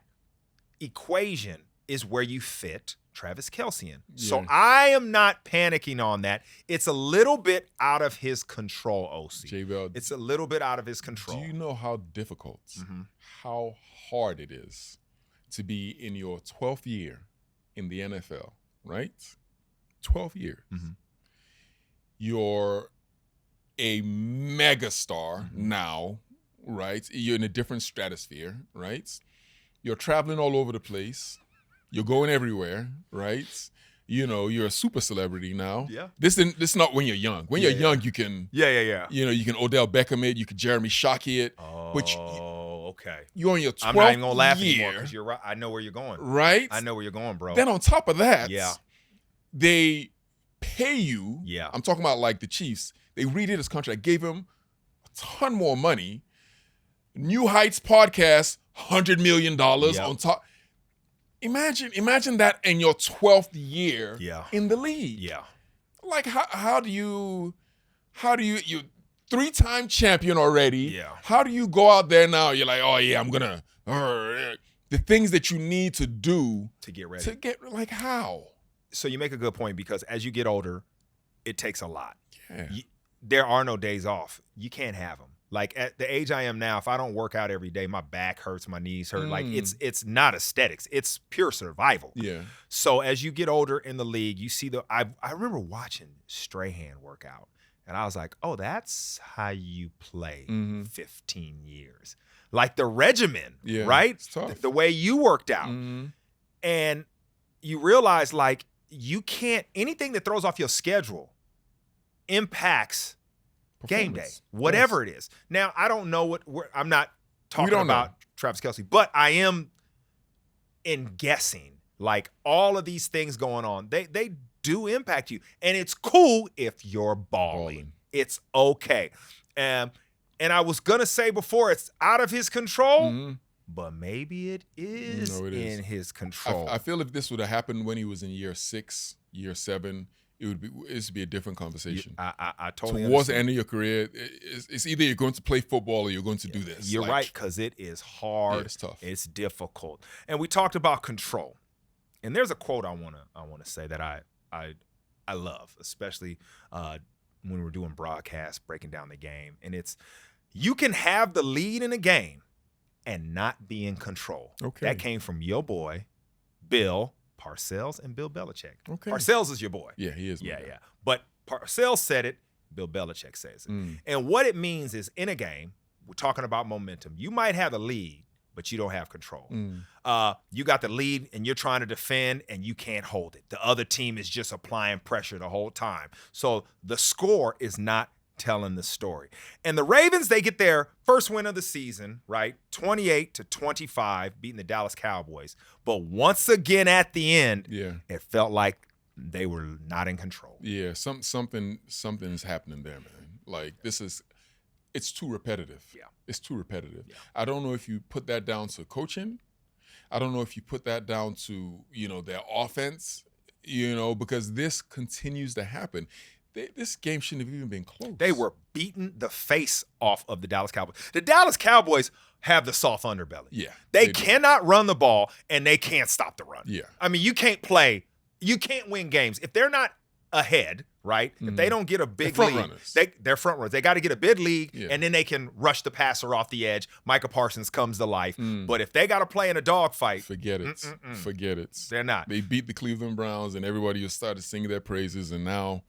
S1: equation is where you fit Travis Kelce in.
S2: Yeah.
S1: So I am not panicking on that. It's a little bit out of his control, OC.
S2: J-Bell,
S1: It's a little bit out of his control.
S2: do you know how difficult, how hard it is to be in your 12th year in the NFL, right? 12 years.
S1: Mm-hmm.
S2: You're a megastar now, right? You're in a different stratosphere, right? You're traveling all over the place. You're going everywhere, right? You know, you're a super celebrity now.
S1: Yeah.
S2: This is not when you're young. When you're young, you can,
S1: Yeah.
S2: you know, you can Odell Beckham it, you can Jeremy Shockey it.
S1: Okay.
S2: You're on your 12th
S1: I'm not even gonna laugh
S2: year,
S1: anymore because you're right. I know where you're going.
S2: right?
S1: I know where you're going, bro.
S2: Then on top of that,
S1: Yeah.
S2: they pay you.
S1: Yeah.
S2: I'm talking about like the Chiefs. They redid his contract, gave him a ton more money. New Heights podcast, $100 million on top. Imagine that in your 12th year in the league.
S1: Yeah.
S2: Like how do you 3-time champion already.
S1: Yeah.
S2: How do you go out there now? You're like, oh yeah, I'm gonna the things that you need to do
S1: To get ready.
S2: like how?
S1: So you make a good point because as you get older, it takes a lot.
S2: Yeah.
S1: There are no days off. You can't have them. Like at the age I am now, if I don't work out every day, my back hurts, my knees hurt. Like it's not aesthetics. It's pure survival.
S2: Yeah.
S1: So as you get older in the league, you see I remember watching Strahan work out. And I was like, oh, that's how you play 15 years. Like the regimen, right?
S2: It's tough.
S1: The way you worked out. And you realize like you can't, anything that throws off your schedule impacts game day, whatever it is. Now, I don't know I'm not talking about Travis Kelce, but I am in guessing like all of these things going on. They do impact you. And it's cool if you're balling. It's okay. And I was going to say before, it's out of his control, but maybe it is in his control.
S2: I feel if this would have happened when he was in year 6, year 7, it would be a different conversation.
S1: I totally
S2: Towards the
S1: understand.
S2: end of your career, it's either you're going to play football or you're going to do this.
S1: You're right, because it is hard.
S2: Yeah, it's tough. It's
S1: difficult. And we talked about control. And there's a quote I wanna say that I love, especially when we're doing broadcasts, breaking down the game. And it's, you can have the lead in a game and not be in control.
S2: Okay.
S1: That came from your boy, Bill Parcells and Bill Belichick.
S2: Okay.
S1: Parcells is your boy.
S2: Yeah, he is.
S1: Yeah. But Parcells said it, Bill Belichick says it. And what it means is in a game, we're talking about momentum. You might have the lead, but you don't have control. You got the lead and you're trying to defend and you can't hold it. The other team is just applying pressure the whole time. So the score is not telling the story. And the Ravens, they get their first win of the season, right? 28-25, beating the Dallas Cowboys. But once again at the end, it felt like they were not in control.
S2: Yeah, something's happening there, man. Like it's too repetitive.
S1: Yeah.
S2: It's too repetitive.
S1: Yeah.
S2: I don't know if you put that down to coaching. I don't know if you put that down to, their offense, because this continues to happen. This game shouldn't have even been close.
S1: They were beating the face off of the Dallas Cowboys. The Dallas Cowboys have the soft underbelly.
S2: Yeah.
S1: They cannot run the ball, and they can't stop the run.
S2: Yeah.
S1: I mean, you can't win games. If they're not ahead, right? If they don't get a big lead, they're front runners. They got to get a big lead, and then they can rush the passer off the edge. Micah Parsons comes to life. But if they got to play in a dogfight,
S2: forget it. Forget it.
S1: They're not.
S2: They beat the Cleveland Browns, and everybody just started singing their praises, and now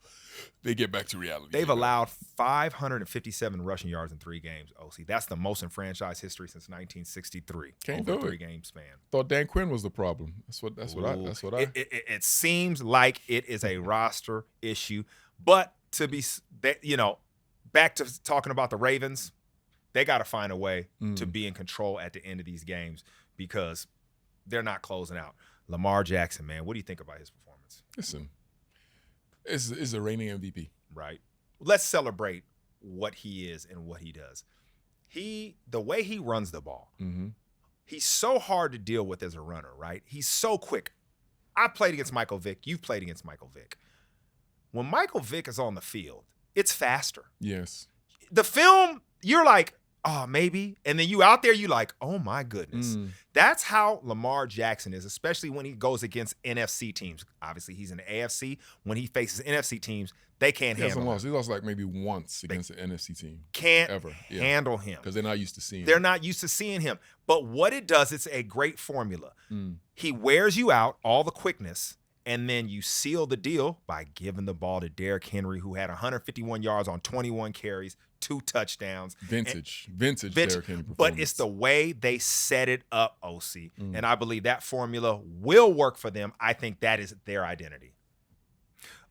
S2: they get back to reality.
S1: They've allowed 557 rushing yards in 3 games, OC. That's the most in franchise history since 1963.
S2: Can't
S1: over
S2: do
S1: a
S2: it.
S1: 3-game span.
S2: Thought Dan Quinn was the problem. That's what I.
S1: It seems like it is a roster issue, but back to talking about the Ravens, they got to find a way to be in control at the end of these games because they're not closing out. Lamar Jackson, man, what do you think about his performance?
S2: Listen. Is a reigning MVP.
S1: Right. Let's celebrate what he is and what he does. The way he runs the ball, he's so hard to deal with as a runner, right? He's so quick. I played against Michael Vick. You've played against Michael Vick. When Michael Vick is on the field, it's faster.
S2: Yes.
S1: The film, you're like, oh, maybe. And then you out there, you like, oh my goodness. That's how Lamar Jackson is, especially when he goes against NFC teams. Obviously, he's in the AFC. When he faces NFC teams, they can't handle him.
S2: He lost like maybe once against an NFC team.
S1: Can't
S2: ever
S1: handle him.
S2: Because they're not used to seeing him.
S1: They're not used to seeing him. But what it does, it's a great formula. He wears you out, all the quickness, and then you seal the deal by giving the ball to Derrick Henry, who had 151 yards on 21 carries, 2 touchdowns.
S2: Vintage Derrick Henry performance.
S1: But it's the way they set it up, OC. And I believe that formula will work for them. I think that is their identity.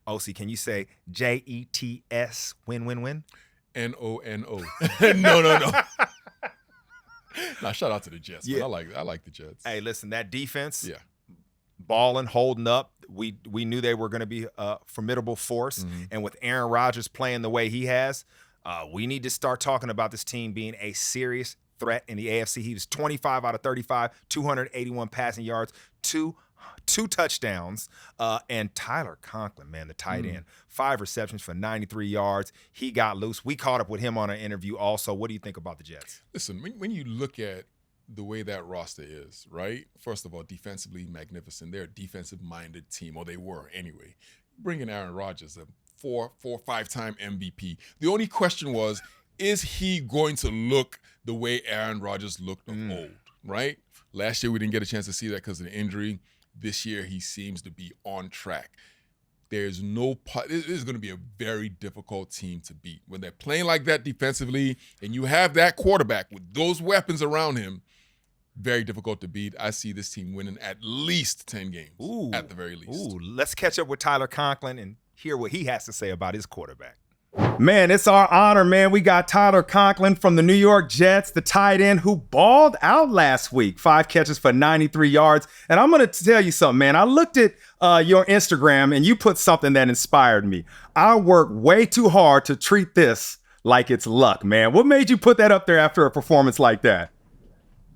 S1: OC, can you say JETS win?
S2: NONO. No. Nah, shout out to the Jets. Yeah. I like the Jets.
S1: Hey, listen, that defense, balling, holding up. We knew they were going to be a formidable force. And with Aaron Rodgers playing the way he has, we need to start talking about this team being a serious threat in the AFC. He was 25 out of 35, 281 passing yards, two touchdowns, and Tyler Conklin, man, the tight end, 5 receptions for 93 yards. He got loose. We caught up with him on an interview also. What do you think about the Jets?
S2: Listen, when you look at the way that roster is, right? First of all, defensively magnificent. They're a defensive-minded team, or they were anyway. Bringing Aaron Rodgers, a 5-time MVP. The only question was, is he going to look the way Aaron Rodgers looked of old, right? Last year, we didn't get a chance to see that because of the injury. This year, he seems to be on track. There's no – this is going to be a very difficult team to beat. When they're playing like that defensively and you have that quarterback with those weapons around him, very difficult to beat. I see this team winning at least 10 games, at the very least.
S1: Let's catch up with Tyler Conklin and hear what he has to say about his quarterback. Man, it's our honor, man. We got Tyler Conklin from the New York Jets, the tight end who balled out last week. 5 catches for 93 yards. And I'm going to tell you something, man. I looked at your Instagram and you put something that inspired me. I work way too hard to treat this like it's luck, man. What made you put that up there after a performance like that?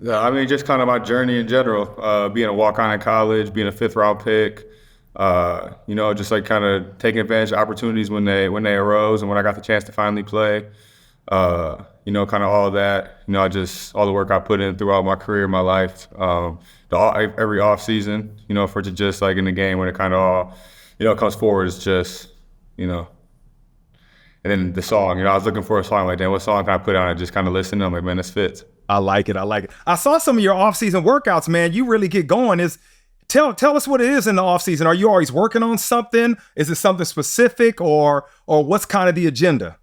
S3: Yeah, I mean, just kind of my journey in general, being a walk-on in college, being a 5th-round pick, just like kind of taking advantage of opportunities when they arose and when I got the chance to finally play, kind of all that, all the work I put in throughout my career, my life, every off season, for it to just like in the game when it kind of all, comes forward, it's just, and then the song, I was looking for a song like, damn, what song can I put on? I just kind of listened and I'm like, man, this fits.
S1: I like it. I saw some of your off-season workouts, man. You really get going. Tell us what it is in the off-season. Are you always working on something? Is it something specific or what's kind of the agenda?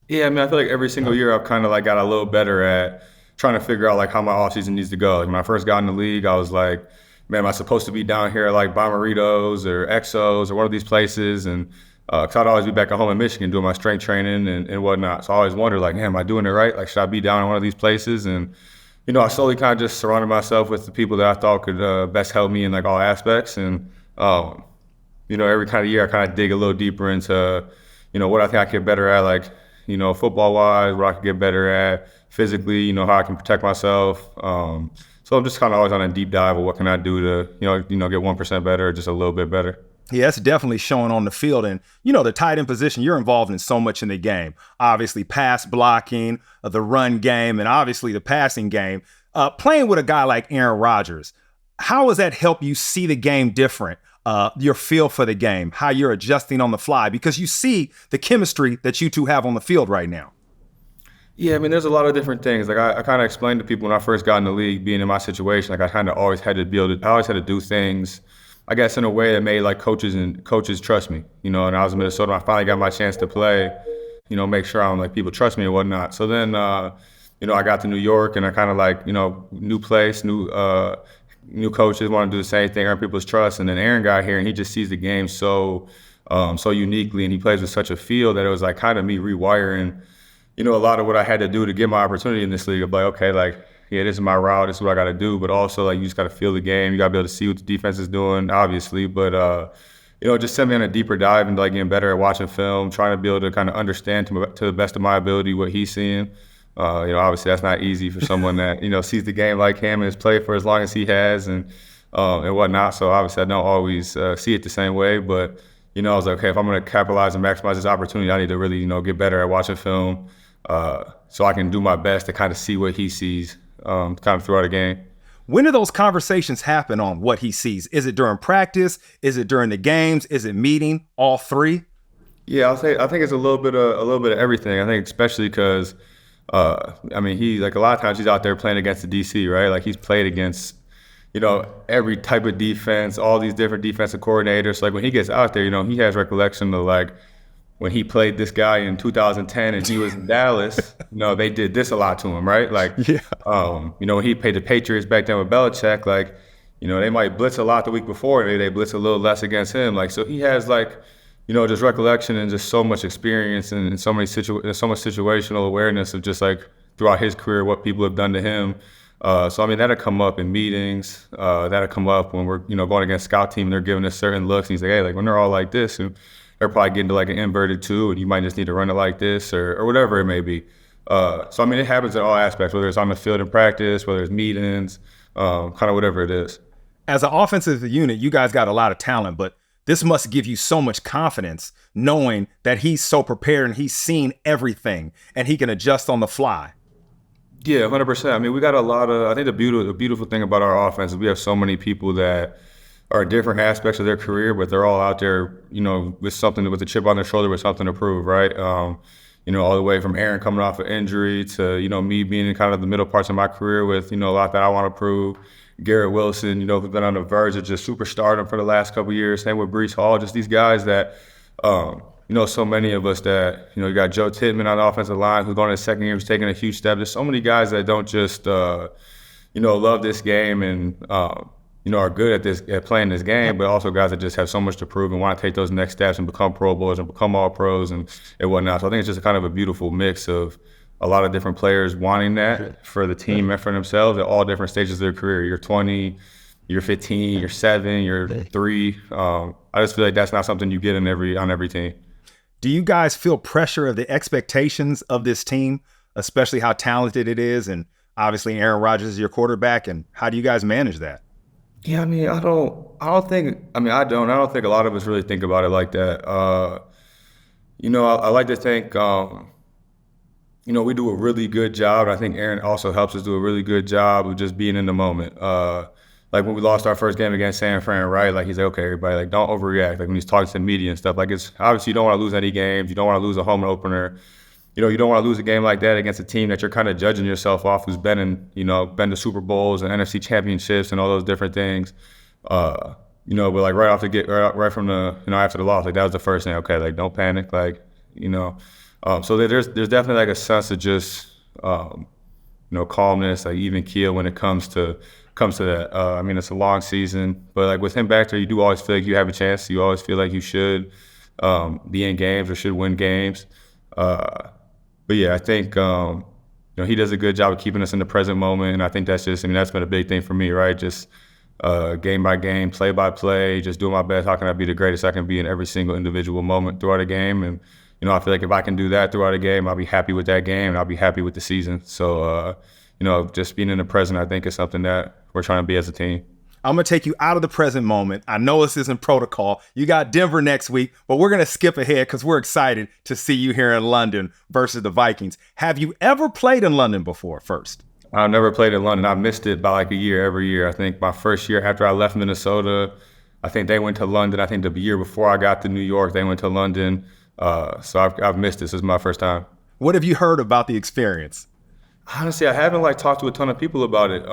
S3: Yeah, I mean, I feel like every single year I've kind of like got a little better at trying to figure out like how my off-season needs to go. Like when I first got in the league, I was like, man, am I supposed to be down here at like Bomberitos or Exos or one of these places? And because I'd always be back at home in Michigan doing my strength training and whatnot. So I always wondered, like, man, am I doing it right? Like, should I be down in one of these places? And, I slowly kind of just surrounded myself with the people that I thought could best help me in, like, all aspects. And, every kind of year I kind of dig a little deeper into, what I think I can get better at, like, football-wise, what I can get better at physically, how I can protect myself. So I'm just kind of always on a deep dive of what can I do to, get 1% better or just a little bit better.
S1: Yeah, it's definitely showing on the field. And, the tight end position, you're involved in so much in the game. Obviously, pass blocking, the run game, and obviously the passing game. Playing with a guy like Aaron Rodgers, how does that help you see the game different? Your feel for the game, how you're adjusting on the fly, because you see the chemistry that you two have on the field right now.
S3: Yeah, I mean, there's a lot of different things. Like I kind of explained to people when I first got in the league, being in my situation, like I kind of always had to do things, I guess, in a way that made like coaches trust me, and I was in Minnesota. I finally got my chance to play, make sure I'm like people trust me and whatnot. So then, I got to New York and I kind of like, new place, new coaches want to do the same thing, earn people's trust. And then Aaron got here and he just sees the game so uniquely and he plays with such a feel that it was like kind of me rewiring, a lot of what I had to do to get my opportunity in this league. Of like, okay, like, yeah, this is my route, this is what I got to do. But also, like, you just got to feel the game. You got to be able to see what the defense is doing, obviously. But, just send me on a deeper dive into, like, getting better at watching film, trying to be able to kind of understand to the best of my ability what he's seeing. Obviously, that's not easy for someone that, sees the game like him and has played for as long as he has. And, and whatnot. So obviously I don't always see it the same way, but I was like, okay, if I'm going to capitalize and maximize this opportunity, I need to really, get better at watching film, so I can do my best to kind of see what he sees, kind of throughout a game.
S1: When do those conversations happen on what he sees? Is it during practice? Is it during the games? Is it meeting? All three?
S3: Yeah, I think it's a little bit of everything. I think especially because, he like a lot of times he's out there playing against the DC, right? Like he's played against, every type of defense, all these different defensive coordinators. Like when he gets out there, he has recollection of like when he played this guy in 2010 and he was in Dallas, they did this a lot to him, right? Like, yeah. When he played the Patriots back then with Belichick, like, they might blitz a lot the week before, maybe they blitz a little less against him. Like, so he has like, just recollection and just so much experience and so much situational awareness of just like throughout his career, what people have done to him. So that'll come up in meetings. That'll come up when we're, going against scout team and they're giving us certain looks. And he's like, hey, like when they're all like this, and they're probably getting to like an inverted two, and you might just need to run it like this or whatever it may be. So it happens in all aspects, whether it's on the field in practice, whether it's meetings, kind of whatever it is.
S1: As an offensive unit, you guys got a lot of talent, but this must give you so much confidence knowing that he's so prepared and he's seen everything and he can adjust on the fly.
S3: Yeah, 100%. We got a lot of, I think the beautiful thing about our offense is we have so many people that are different aspects of their career, but they're all out there, with a chip on their shoulder, with something to prove, right? All the way from Aaron coming off an injury to, me being in kind of the middle parts of my career with, a lot that I want to prove. Garrett Wilson, who's been on the verge of just superstardom for the last couple of years. Same with Breece Hall, just these guys that, so many of us that, you got Joe Tittman on the offensive line who's going to his second year, who's taking a huge step. There's so many guys that don't just, love this game and, are good at playing this game, but also guys that just have so much to prove and want to take those next steps and become Pro Bowlers and become all pros and whatnot. So I think it's just kind of a beautiful mix of a lot of different players wanting that for the team and for themselves at all different stages of their career. You're 20, you're 15, you're 7, you're 3. I just feel like that's not something you get on every team.
S1: Do you guys feel pressure of the expectations of this team, especially how talented it is? And obviously Aaron Rodgers is your quarterback. And how do you guys manage that?
S3: Yeah, I don't think a lot of us really think about it like that. I like to think, we do a really good job. I think Aaron also helps us do a really good job of just being in the moment. Like when we lost our first game against San Fran, right? Like he's like, okay, everybody, like don't overreact. Like when he's talking to the media and stuff, like it's obviously you don't want to lose any games. You don't want to lose a home opener. You don't want to lose a game like that against a team that you're kind of judging yourself off, who's been to Super Bowls and NFC championships and all those different things. But like right from the, after the loss, like that was the first thing. Okay, like don't panic, like, so there's definitely like a sense of just, calmness, like even keel when it comes to that. It's a long season, but like with him back there, you do always feel like you have a chance. You always feel like you should be in games or should win games. But yeah, I think, he does a good job of keeping us in the present moment. And I think that's just, that's been a big thing for me, right? Just game by game, play by play, just doing my best. How can I be the greatest I can be in every single individual moment throughout a game? And, I feel like if I can do that throughout a game, I'll be happy with that game and I'll be happy with the season. So, just being in the present, I think is something that we're trying to be as a team.
S1: I'm going to take you out of the present moment. I know this isn't protocol. You got Denver next week, but we're going to skip ahead because we're excited to see you here in London versus the Vikings. Have you ever played in London before first?
S3: I've never played in London. I missed it by like a year every year. I think my first year after I left Minnesota, I think they went to London. I think the year before I got to New York, they went to London. So I've missed this. This is my first time.
S1: What have you heard about the experience?
S3: Honestly, I haven't talked to a ton of people about it.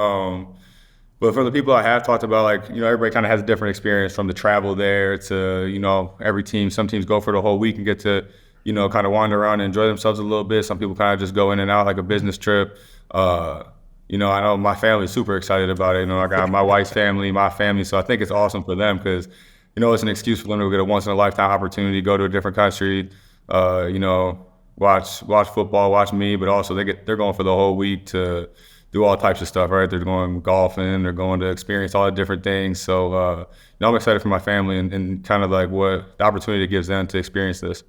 S3: But for the people I have talked about, everybody kind of has a different experience from the travel there to, every team. Some teams go for the whole week and get to, kind of wander around and enjoy themselves a little bit. Some people kind of just go in and out like a business trip. I know my family's super excited about it. I got my wife's family, my family. So I think it's awesome for them because, it's an excuse for them to get a once-in-a-lifetime opportunity, go to a different country, watch football, watch me, but also they're going for the whole week to do all types of stuff, right? They're going golfing, they're going to experience all the different things. So, I'm excited for my family and kind of like what the opportunity it gives them to experience this.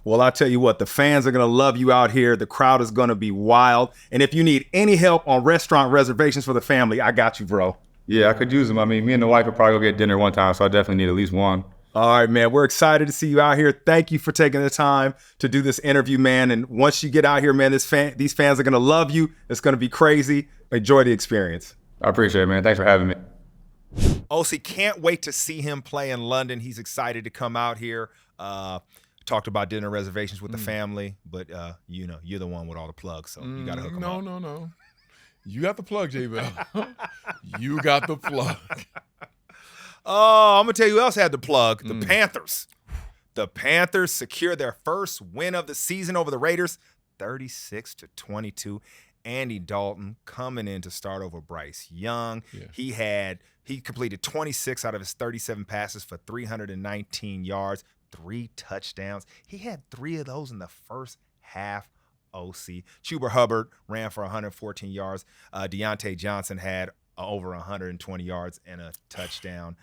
S1: Well, I'll tell you what, the fans are going to love you out here. The crowd is going to be wild. And if you need any help on restaurant reservations for the family, I got you, bro.
S3: Yeah, I could use them. I mean, me and the wife would probably go get dinner one time, so I definitely need at least one.
S1: All right, man. We're excited to see you out here. Thank you for taking the time to do this interview, man. And once you get out here, man, these fans are going to love you. It's going to be crazy. Enjoy the experience.
S3: I appreciate it, man. Thanks for having me.
S1: Osi, can't wait to see him play in London. He's excited to come out here. Talked about dinner reservations with the family, but you're the one with all the plugs, so you got to hook him up.
S2: No. You got the plug, J-Bell. You got the plug.
S1: Oh, I'm going to tell you who else had the plug. The Panthers. The Panthers secure their first win of the season over the Raiders, 36-22. Andy Dalton coming in to start over Bryce Young. Yeah. He completed 26 out of his 37 passes for 319 yards, 3 touchdowns. He had 3 of those in the first half. OC. Chuba Hubbard ran for 114 yards. Deontay Johnson had over 120 yards and a touchdown.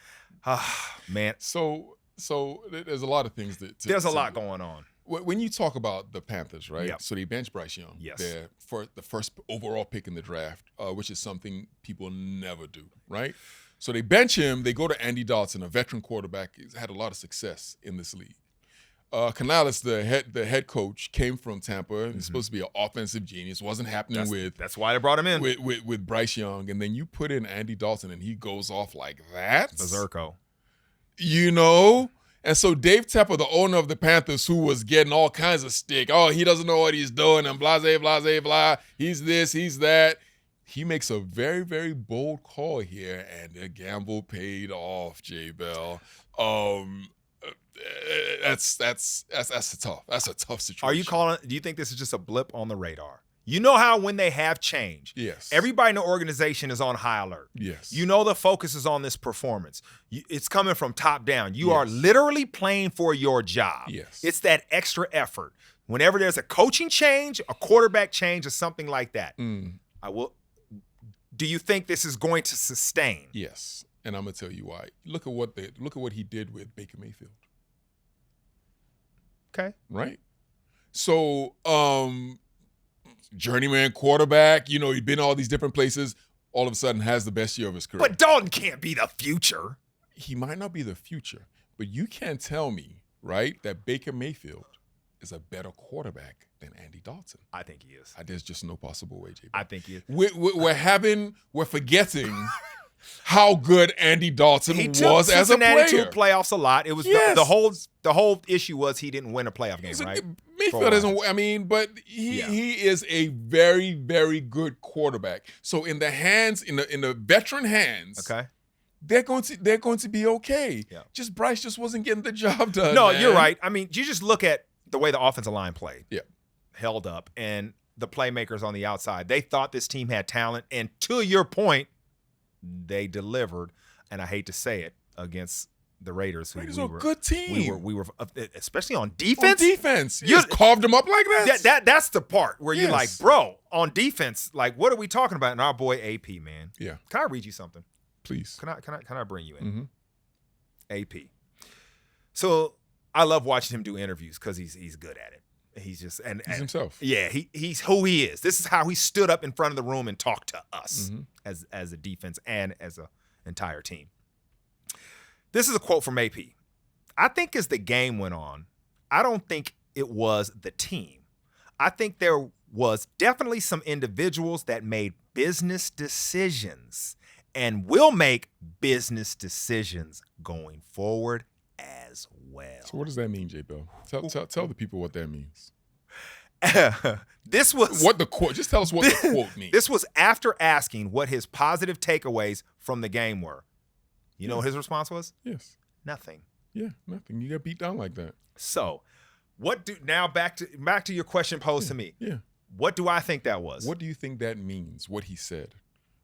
S1: Man.
S2: So there's a lot of things
S1: there's a lot going on.
S2: When you talk about the Panthers, right?
S1: Yep.
S2: So they bench Bryce Young.
S1: Yes.
S2: They're for the first overall pick in the draft, which is something people never do, right? So they bench him. They go to Andy Dalton, a veteran quarterback. He's had a lot of success in this league. Canales, the head coach, came from Tampa. He's supposed to be an offensive genius. Wasn't happening
S1: That's why they brought him in.
S2: With Bryce Young. And then you put in Andy Dalton and he goes off like that.
S1: Berserko.
S2: And so Dave Tepper, the owner of the Panthers, who was getting all kinds of stick. Oh, he doesn't know what he's doing and blah, blah. He's this, he's that. He makes a very, very bold call here, and the gamble paid off, J-Bell. That's a tough situation.
S1: Do you think this is just a blip on the radar? You know how when they have change,
S2: yes,
S1: everybody in the organization is on high alert.
S2: Yes.
S1: You know the focus is on this performance. It's coming from top down. You are literally playing for your job.
S2: Yes.
S1: It's that extra effort. Whenever there's a coaching change, a quarterback change, or something like that, do you think this is going to sustain?
S2: Yes. And I'm gonna tell you why. Look at what he did with Baker Mayfield.
S1: Okay.
S2: Right? So, journeyman quarterback, he'd been all these different places, all of a sudden has the best year of his career.
S1: But Dalton can't be the future.
S2: He might not be the future, but you can't tell me, right, that Baker Mayfield is a better quarterback than Andy Dalton.
S1: I think he is.
S2: There's just no possible way, JB.
S1: I think he is.
S2: We're forgetting how good Andy Dalton was as a player.
S1: He took Cincinnati to playoffs a lot. It was the whole issue was he didn't win a playoff game, right?
S2: Mayfield isn't. But he is a very, very good quarterback. So in the veteran hands,
S1: okay,
S2: they're going to be okay. Yeah. Just Bryce just wasn't getting the job done.
S1: No,
S2: man.
S1: You're right. I mean, you just look at the way the offensive line played.
S2: Yeah,
S1: held up, and the playmakers on the outside. They thought this team had talent, and to your point, they delivered. And I hate to say it, against the Raiders,
S2: Raiders are a good team.
S1: We were especially on defense.
S2: You just carved them up like that.
S1: That's the part where you're like, bro, on defense, like, what are we talking about? And our boy AP, man.
S2: Yeah.
S1: Can I read you something?
S2: Please.
S1: Can I bring you in?
S2: Mm-hmm.
S1: AP. So I love watching him do interviews because he's good at it. He's just
S2: he's himself.
S1: Yeah, he's who he is. This is how he stood up in front of the room and talked to us as a defense and as an entire team. This is a quote from AP. I think as the game went on, I don't think it was the team. I think there was definitely some individuals that made business decisions and will make business decisions going forward as well.
S2: So what does that mean, J-Bell? Tell the people what that means.
S1: This was
S2: what the quote. Just tell us what the quote means.
S1: This was after asking what his positive takeaways from the game were. You know what his response was?
S2: Yes.
S1: Nothing.
S2: Yeah, nothing. You got beat down like that.
S1: So, back to your question posed to me.
S2: Yeah.
S1: What do I think that was?
S2: What do you think that means? What he said.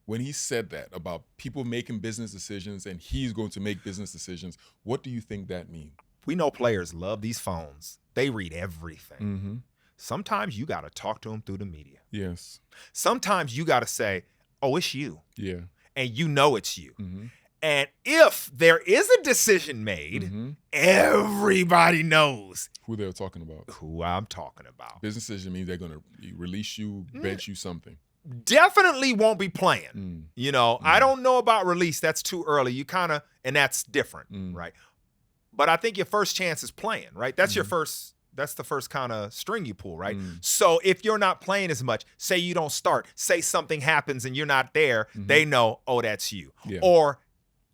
S2: When he said that about people making business decisions and he's going to make business decisions, what do you think that means?
S1: We know players love these phones. They read everything.
S2: Mm-hmm.
S1: Sometimes you got to talk to them through the media.
S2: Yes.
S1: Sometimes you got to say, oh, it's you.
S2: Yeah.
S1: And you know it's you.
S2: Mm-hmm.
S1: And if there is a decision made, everybody knows
S2: who they're talking about.
S1: Who I'm talking about.
S2: Business decision means they're going to release you, bench you, something.
S1: definitely won't be playing. I don't know about release. That's too early. You kind of, and that's different, right? But I think your first chance is playing, right? That's your first. That's the first kind of string you pull, right? So if you're not playing as much, say you don't start, say something happens and you're not there, they know, oh, that's you, or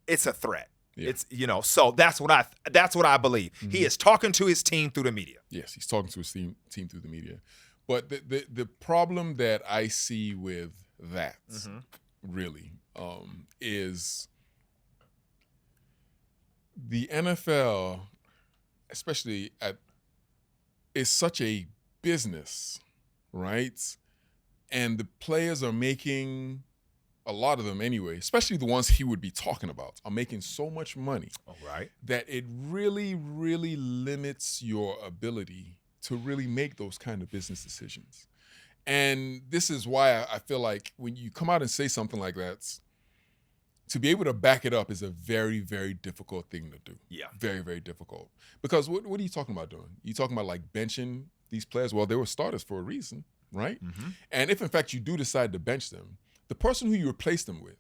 S1: it's a threat. Yeah. It's so that's what I believe. He is talking to his team through the media.
S2: Yes, he's talking to his team through the media. But the problem that I see with that really is the NFL, especially is such a business, right? And the players are making, a lot of them anyway, especially the ones he would be talking about, are making so much money that it really, really limits your ability to really make those kind of business decisions. And this is why I feel like when you come out and say something like that, to be able to back it up is a very, very difficult thing to do.
S1: Yeah.
S2: Very, very difficult. Because what are you talking about doing? You talking about like benching these players? Well, they were starters for a reason, right? And if in fact you do decide to bench them, the person who you replace them with,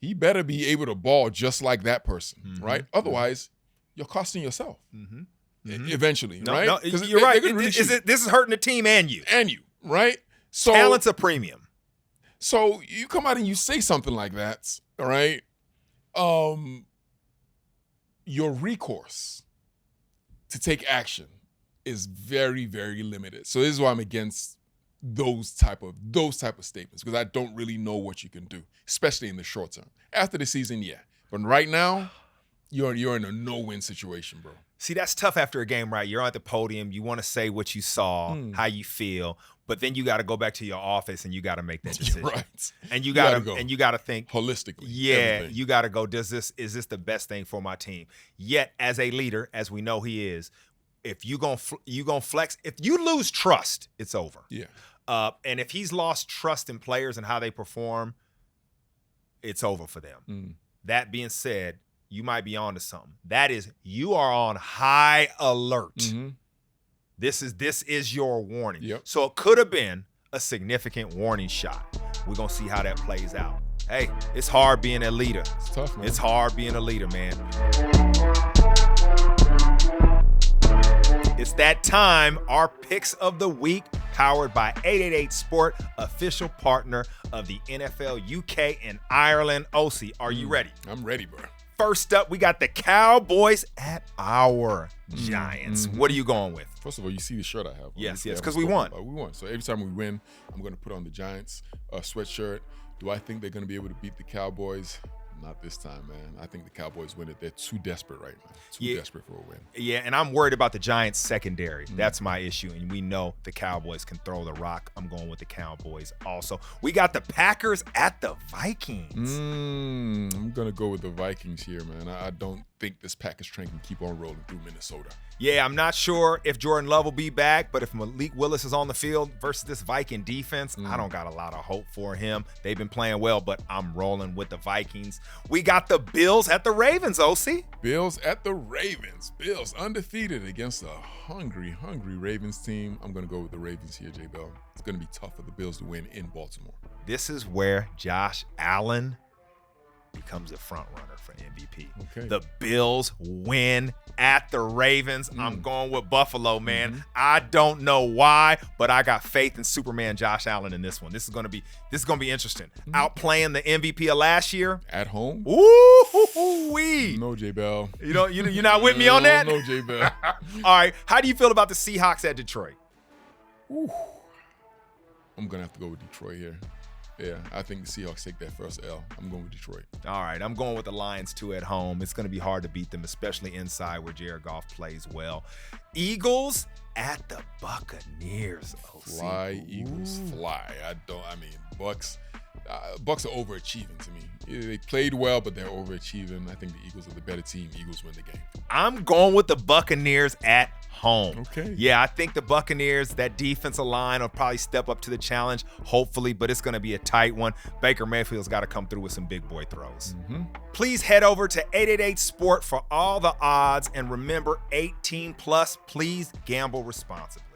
S2: he better be able to ball just like that person, right? Otherwise, you're costing yourself eventually, right?
S1: No, you're right. This is hurting the team and you.
S2: Right? So
S1: talent's a premium.
S2: So you come out and you say something like that, all right? Your recourse to take action is very, very limited. So this is why I'm against those type of statements, because I don't really know what you can do, especially in the short term. After the season, yeah. But right now, you're in a no-win situation, bro.
S1: See, that's tough after a game, right? You're on the podium. You want to say what you saw, how you feel, but then you got to go back to your office and you got to make that decision.
S2: Right.
S1: And you got to think
S2: holistically.
S1: Yeah,
S2: everything.
S1: You got to go, is this the best thing for my team? Yet, as a leader, as we know he is, if you gonna flex, if you lose trust, it's over.
S2: Yeah.
S1: And if he's lost trust in players and how they perform, it's over for them. That being said, you might be on to something. That is, you are on high alert. This is your warning.
S2: Yep.
S1: So it could have been a significant warning shot. We're going to see how that plays out. Hey, it's hard being a leader.
S2: It's tough, man.
S1: It's hard being a leader, man. It's that time, our picks of the week, powered by 888 Sport, official partner of the NFL UK and Ireland. Osi, are you ready?
S2: I'm ready, bro.
S1: First up, we got the Cowboys at our Giants. What are you going with?
S2: First of all, you see the shirt I have.
S1: Yes, because we won.
S2: We won. So every time we win, I'm going to put on the Giants sweatshirt. Do I think they're going to be able to beat the Cowboys? Not this time, man. I think the Cowboys win it. They're too desperate right now. Too desperate for a win.
S1: Yeah, and I'm worried about the Giants secondary. That's my issue. And we know the Cowboys can throw the rock. I'm going with the Cowboys also. We got the Packers at the Vikings.
S2: I'm going to go with the Vikings here, man. I don't think this Packers train can keep on rolling through Minnesota.
S1: Yeah, I'm not sure if Jordan Love will be back, but if Malik Willis is on the field versus this Viking defense, I don't got a lot of hope for him. They've been playing well, but I'm rolling with the Vikings. We got the Bills at the Ravens, Osi.
S2: Bills at the Ravens. Bills undefeated against a hungry Ravens team. I'm going to go with the Ravens here, J. Bell. It's going to be tough for the Bills to win in Baltimore.
S1: This is where Josh Allen becomes a front runner for MVP.
S2: Okay.
S1: The Bills win at the Ravens. I'm going with Buffalo, man. I don't know why, but I got faith in Superman Josh Allen in this one. This is going to be interesting. Outplaying the MVP of last year
S2: at home.
S1: Ooh-wee.
S2: No, J. Bell.
S1: You're not with me on that?
S2: No, J. Bell.
S1: All right. How do you feel about the Seahawks at Detroit?
S2: Ooh. I'm gonna have to go with Detroit here. Yeah, I think the Seahawks take that first L. I'm going with Detroit.
S1: All right, I'm going with the Lions, too, at home. It's going to be hard to beat them, especially inside where Jared Goff plays well. Eagles at the Buccaneers.
S2: Fly, Eagles, fly. Bucks are overachieving to me. They played well, but they're overachieving. I think the Eagles are the better team. Eagles win the game.
S1: I'm going with the Buccaneers at home.
S2: Okay.
S1: Yeah, I think the Buccaneers, that defensive line will probably step up to the challenge, hopefully, but it's going to be a tight one. Baker Mayfield's got to come through with some big boy throws. Please head over to 888 Sport for all the odds, and remember, 18 plus, please gamble responsibly.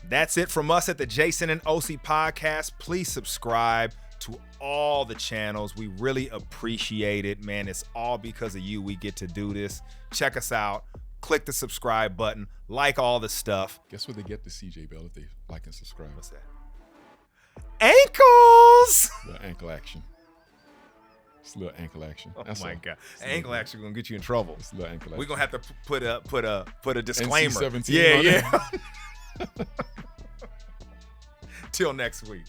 S1: That's it from us at the Jason and Osi podcast. Please subscribe to all the channels. We really appreciate it, man. It's all because of you we get to do this. Check us out. Click the subscribe button. Like all the stuff.
S2: Guess what they get to CJ Bell if they like and subscribe?
S1: What's that? Ankles!
S2: Little ankle action. It's a little ankle action.
S1: Oh
S2: That's
S1: my
S2: all.
S1: God. Ankle action gonna get you in trouble.
S2: It's a little ankle action.
S1: We're gonna have to put a disclaimer.
S2: NC-17
S1: Yeah,
S2: on it.
S1: yeah. Till next week.